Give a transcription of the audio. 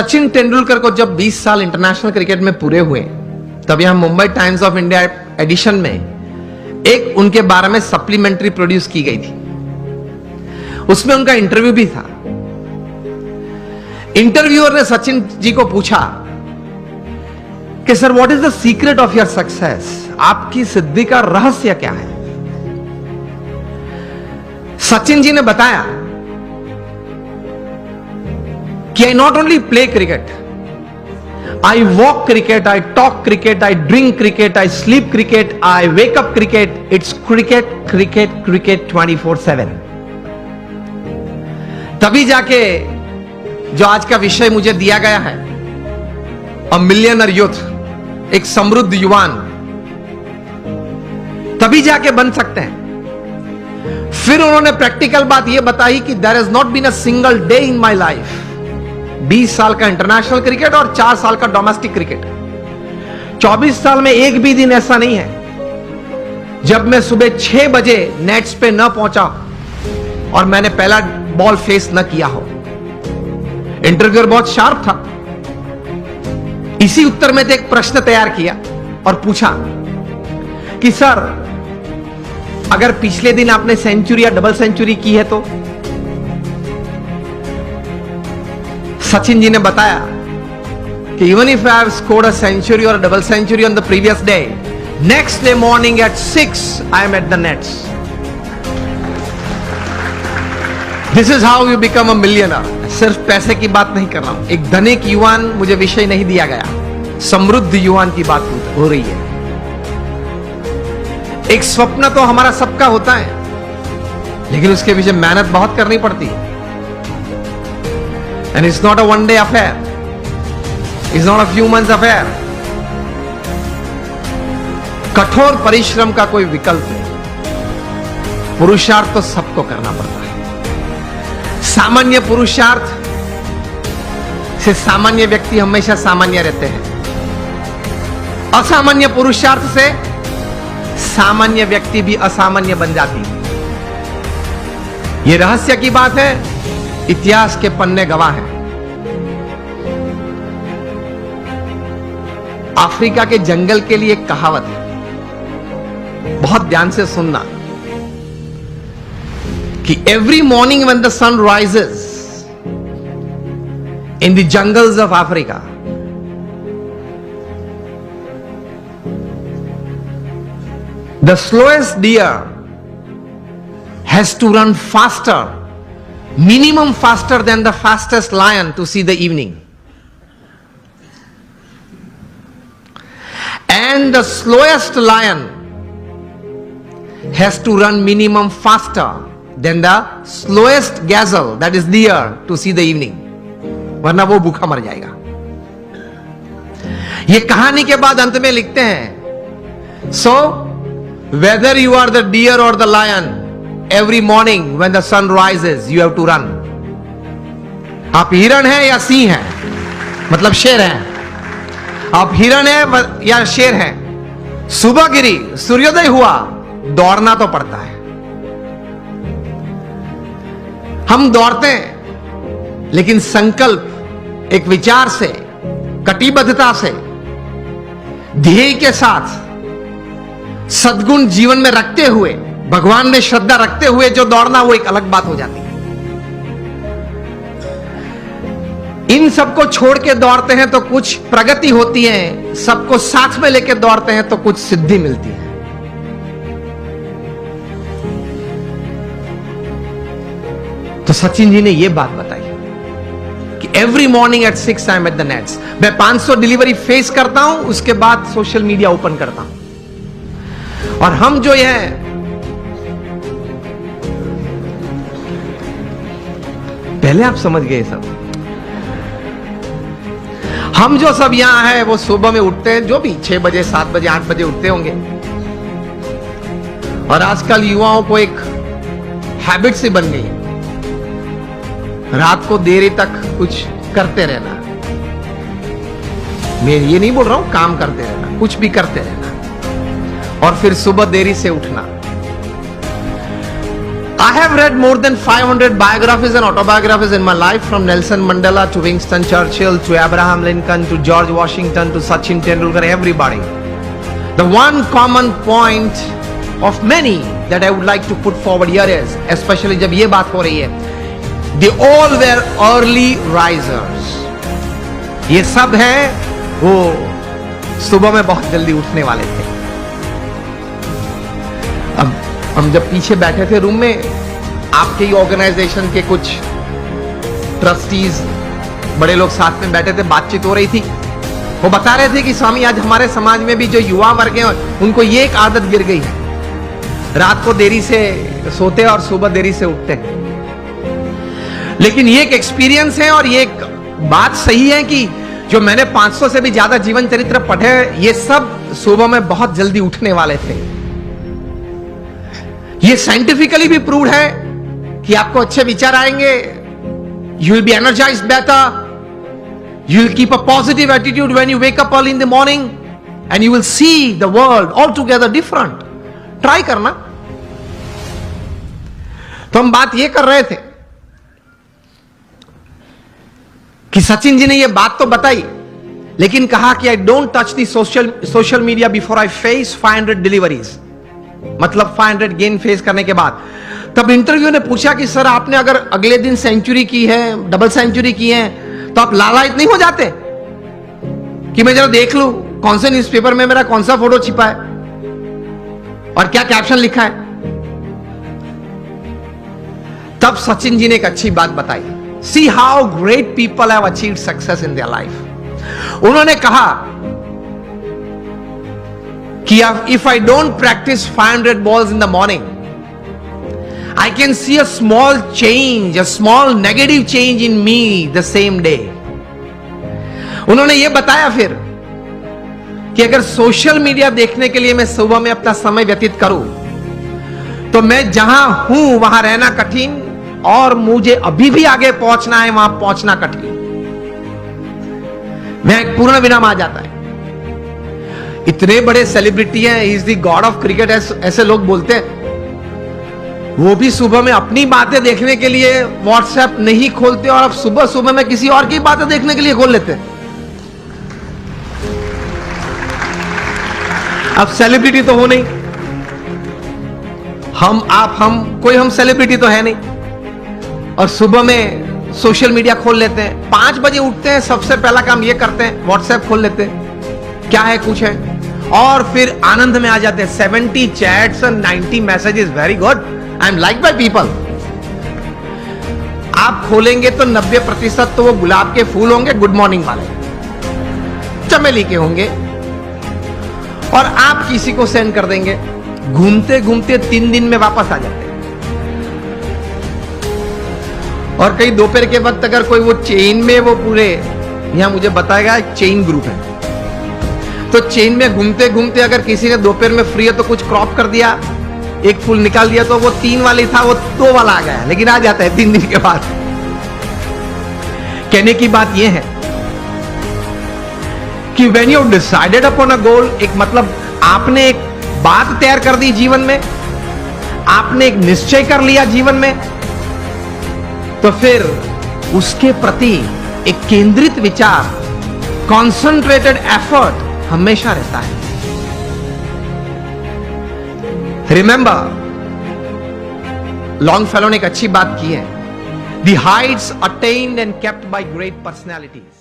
सचिन तेंदुलकर को जब 20 साल इंटरनेशनल क्रिकेट में पूरे हुए, तब यहां Mumbai Times of India edition में एक उनके बारे में सप्लीमेंट्री प्रोड्यूस की गई थी। उसमें उनका इंटरव्यू भी था। इंटरव्यूअर ने सचिन जी को पूछा कि sir, what is the secret of your success? आपकी सिद्धि का रहस्य क्या है? सचिन जी ने बताया कि I not only play cricket, I walk cricket, I talk cricket, I drink cricket, I sleep cricket, I wake up cricket, it's cricket cricket cricket 24/7। तभी जाके जो आज का विषय मुझे दिया गया है, अ मिलियनर यूथ, एक समृद्ध युवान, तभी जाके बन सकते हैं। फिर उन्होंने प्रैक्टिकल बात यह बताई कि there is not been a single day in my life, 20 साल का इंटरनेशनल क्रिकेट और 4 साल का डोमेस्टिक क्रिकेट, 24 साल में एक भी दिन ऐसा नहीं है जब मैं सुबह 6 बजे नेट्स पे न पहुंचा और मैंने पहला बॉल फेस न किया हो। इंटरव्यूअर बहुत शार्प था। इसी उत्तर में एक प्रश्न तैयार किया और पूछा कि सर, अगर पिछले दिन आपने सेंचुरी या डबल सेंचुरी की है तो? सचिन जी ने बताया कि even if I have scored a century और double century on the previous day, next day morning at 6 I am at the nets. This is how you become a millionaire. सिर्फ पैसे की बात नहीं कर रहा हूं, एक धनिक युवान मुझे विषय नहीं दिया गया, समृद्ध युवान की बात हो रही है। एक स्वप्न तो हमारा सबका होता है, लेकिन उसके पीछे मेहनत बहुत करनी पड़ती है। And it's not a one day affair, it's not a few months affair. कठोर परिश्रम का कोई विकल्प नहीं। पुरुषार्थ तो सबको करना पड़ता है। सामान्य पुरुषार्थ से सामान्य व्यक्ति हमेशा सामान्य रहते हैं। असामान्य पुरुषार्थ से सामान्य व्यक्ति भी असामान्य बन जाती है। यह रहस्य की बात है, इतिहास के पन्ने गवाह हैं। अफ्रीका के जंगल के लिए एक कहावत है, बहुत ध्यान से सुनना, कि every morning when the sun rises in the jungles of Africa, the slowest deer has to run faster, minimum faster than the fastest lion to see the evening. And the slowest lion has to run minimum faster than the slowest gazelle, that is deer, to see the evening. वरना वो भूखा मर जाएगा। ये कहानी के बाद अंत में लिखते हैं, so whether you are the deer or the lion, every morning when the sun rises you have to run. आप हिरण हैं या सिंह हैं, मतलब शेर हैं। आप हिरण हैं या शेर हैं, सुबह गिरी, सूर्योदय हुआ, दौड़ना तो पड़ता है। हम दौड़ते हैं, लेकिन संकल्प, एक विचार से, कटिबद्धता से, ध्येय के साथ, सद्गुण जीवन में रखते हुए, भगवान में श्रद्धा रखते हुए जो दौड़ना, वो एक अलग बात हो जाती है। इन सबको छोड़ के दौड़ते हैं तो कुछ प्रगति होती है, सबको साथ में लेकर दौड़ते हैं तो कुछ सिद्धि मिलती है। तो सचिन जी ने यह बात बताई कि every morning at 6 I am at the nets. मैं 500 डिलीवरी फेस करता हूं, उसके बाद सोशल मीडिया ओपन करता हूं। और हम जो है, पहले आप समझ गए सब, हम जो सब यहां है वो सुबह में उठते हैं, जो भी 6 बजे, 7 बजे, 8 बजे उठते होंगे। और आजकल युवाओं को एक हैबिट सी बन गई, रात को देर तक कुछ करते रहना। मैं ये नहीं बोल रहा हूं काम करते रहना, कुछ भी करते रहना, और फिर सुबह देरी से उठना। I have read more than 500 biographies and autobiographies in my life, from Nelson Mandela to Winston Churchill to Abraham Lincoln to George Washington to Sachin Tendulkar, everybody. The one common point of many that I would like to put forward here is, especially जब ये बात हो रही है, they all were early risers. ये सब हैं वो सुबह में बहुत जल्दी उठने वाले थे. अब हम जब पीछे बैठे थे रूम में, आपके ही ऑर्गेनाइजेशन के कुछ ट्रस्टीज बड़े लोग साथ में बैठे थे, बातचीत हो रही थी. वो बता रहे थे कि स्वामी आज हमारे समाज में भी जो युवा वर्ग हैं उनको ये एक आदत गिर गई है, रात को देरी से सोते और सुबह देरी से उठते हैं. लेकिन ये एक एक्सपीरियंस है और ये एक बात सही है कि जो मैंने 500 से भी ज्यादा जीवन चरित्र पढ़े, ये सब सुबह में बहुत जल्दी उठने वाले थे. ये साइंटिफिकली भी प्रूव्ड है कि आपको अच्छे विचार आएंगे, you will be energised better, you will keep a positive attitude when you wake up early in the morning, and you will see the world altogether different. Try करना. तो हम बात ये कर रहे थे कि सचिन जी ने ये बात तो बताई, लेकिन कहा कि I don't touch the social media before I face 500 deliveries, मतलब 500 गेन फेस करने के बाद. तब इंटरव्यू ने पूछा कि सर आपने अगर अगले दिन सेंचुरी की है, डबल सेंचुरी की है, तो आप लालायित नहीं हो जाते कि मैं जरा देख लूं कौन से न्यूज़पेपर में मेरा कौन सा फोटो छिपा है और क्या कैप्शन लिखा है. तब सचिन जी ने एक अच्छी बात बताई. See how great people have achieved success in their life. उन्होंने कहा कि if I don't practice 500 balls in the morning, I can see a small change, a small negative change in me the same day. उन्होंने ये बताया फिर कि अगर social media देखने के लिए मैं सुबह में अपना समय व्यतीत करूं, तो मैं जहां हूं वहां रहना कठिन और मुझे अभी भी आगे पहुंचना है, वहां पहुंचना कठिन. मैं एक पूर्ण विराम आ जाता है. इतने बड़े सेलिब्रिटी हैं, he is the God of cricket, ऐसे लोग बोलते हैं. वो भी सुबह में अपनी बातें देखने के लिए व्हाट्सएप नहीं खोलते और अब सुबह सुबह में किसी और की बातें देखने के लिए खोल लेते हैं. अब सेलिब्रिटी तो हो नहीं, हम कोई हम सेलिब्रिटी तो है नहीं, और सुबह में सोशल मीडिया खोल लेते हैं. 5 बजे उठते हैं, सबसे पहला काम ये करते हैं व्हाट्सएप खोल लेते हैं, क्या है कुछ है, और फिर आनंद में आ जाते हैं. 70 चैट्स और 90 messages, very good, I am like by people. आप खोलेंगे तो 90% तो वो गुलाब के फूल होंगे, गुड मॉर्निंग वाले, चमेली के होंगे, और आप किसी को सेंड कर देंगे. घूमते घूमते 3 दिन में वापस आ जाते हैं. और कई दोपहर के वक्त अगर कोई वो चेन में, वो पूरे यहां मुझे बताएगा चेन ग्रुप है, तो चेन में घूमते घूमते अगर किसी ने दोपहर में फ्री है तो कुछ क्रॉप कर दिया, एक फूल निकाल दिया, तो वो 3 वाली था वो 2 वाला आ गया, लेकिन आ जाता है 3 दिन के बाद. कहने की बात यह है कि when you decided upon a goal, एक मतलब आपने एक बात तैयार कर दी जीवन में, आपने एक निश्चय कर लिया जीवन में, तो फिर उसके प्रति एक केंद्रित विचार, कॉन्सेंट्रेटेड एफर्ट हमेशा रहता है. रिमेंबर, लॉन्गफेलो ने एक अच्छी बात की है, the Heights attend and kept bye great personalities.